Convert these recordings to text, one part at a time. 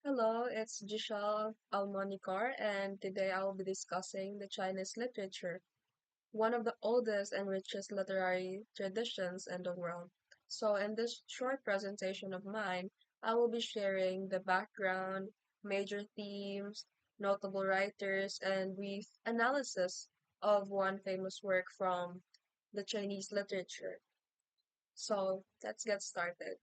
Hello, it's Giselle Almonikar, and today I will be discussing the Chinese literature, one of the oldest and richest literary traditions in the world. So, in this short presentation of mine, I will be sharing the background, major themes, notable writers, and brief analysis of one famous work from the Chinese literature. So, let's get started.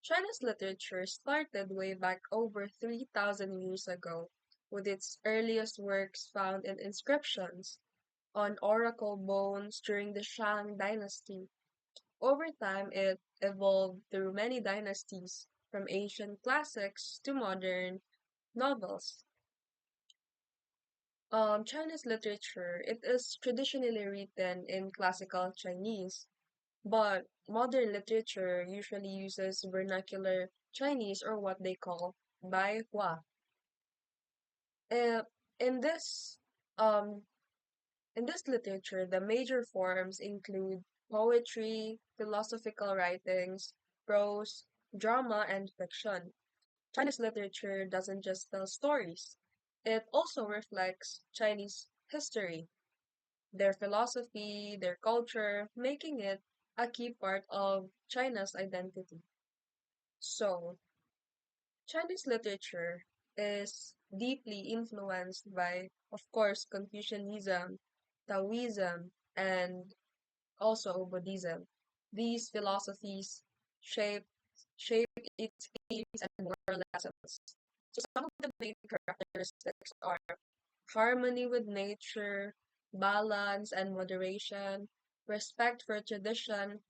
China's literature started way back over 3,000 years ago, with its earliest works found in inscriptions on oracle bones during the Shang dynasty. Over time, it evolved through many dynasties, from ancient classics to modern novels. Chinese literature, it is traditionally written in classical Chinese, but modern literature usually uses vernacular Chinese or what they call Bai Hua. Uh, in this um, in this literature, the major forms include poetry, philosophical writings, prose, drama, and fiction. Chinese literature doesn't just tell stories; it also reflects Chinese history, their philosophy, their culture, making it a key part of China's identity. So, Chinese literature is deeply influenced by, of course, Confucianism, Taoism, and also Buddhism. These philosophies shape shape its themes and moral lessons. So some of the main characteristics are harmony with nature, balance and moderation, respect for tradition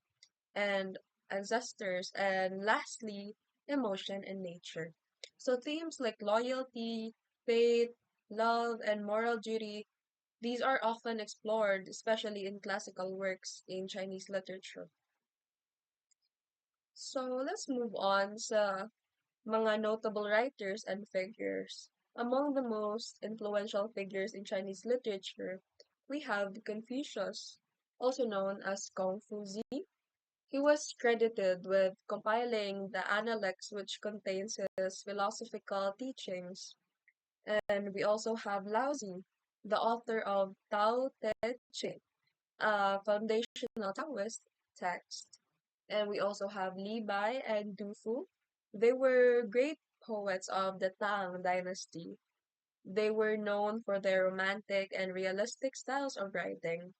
and ancestors, and lastly, emotion and nature. So themes like loyalty, faith, love, and moral duty, these are often explored, especially in classical works in Chinese literature. So let's move on sa mga notable writers and figures. Among the most influential figures in Chinese literature, we have Confucius, also known as Confuzi. He was credited with compiling the Analects, which contains his philosophical teachings. And we also have Laozi, the author of Tao Te Ching, a foundational Taoist text. And we also have Li Bai and Du Fu. They were great poets of the Tang dynasty. They were known for their romantic and realistic styles of writing.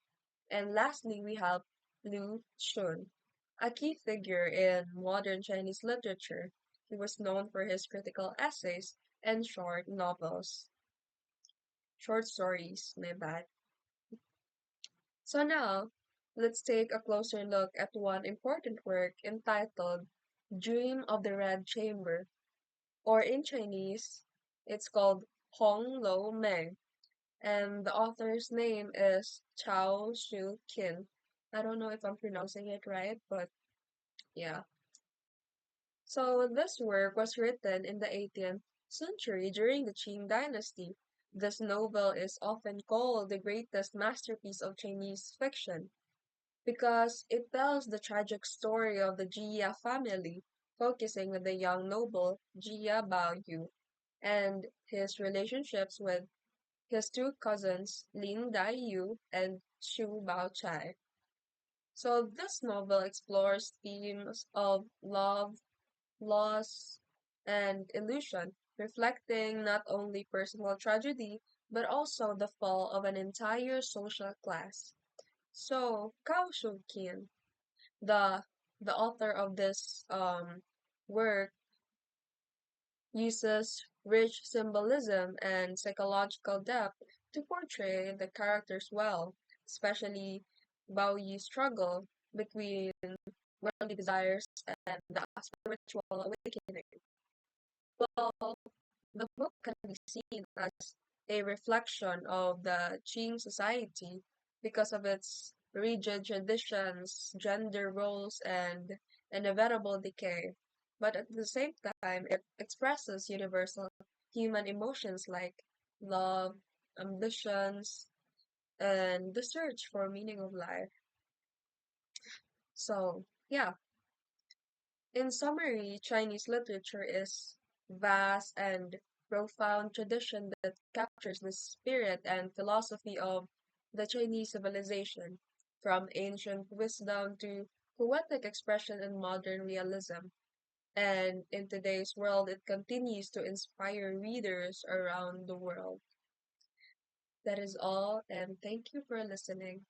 And lastly, we have Lu Xun, a key figure in modern Chinese literature. He was known for his critical essays and short stories, my bad. So now, let's take a closer look at one important work entitled Dream of the Red Chamber, or in Chinese, it's called Hong Lo Meng, and the author's name is Chao Shu Qin. I don't know if I'm pronouncing it right, but yeah. So this work was written in the 18th century during the Qing dynasty. This novel is often called the greatest masterpiece of Chinese fiction because it tells the tragic story of the Jia family, focusing on the young noble Jia Baoyu and his relationships with his two cousins Lin Daiyu and Xu Baochai. So this novel explores themes of love, loss, and illusion, reflecting not only personal tragedy but also the fall of an entire social class. So Cao Shuqian, the the author of this work, uses rich symbolism and psychological depth to portray the characters well, especially Bao Yi's struggle between worldly desires and the spiritual awakening. Well, the book can be seen as a reflection of the Qing society because of its rigid traditions, gender roles, and inevitable decay. But at the same time, it expresses universal human emotions like love, ambitions, and the search for meaning of life. So, yeah, in summary, Chinese literature is vast and profound tradition that captures the spirit and philosophy of the Chinese civilization, from ancient wisdom to poetic expression and modern realism. And in today's world, it continues to inspire readers around the world. That is all, and thank you for listening.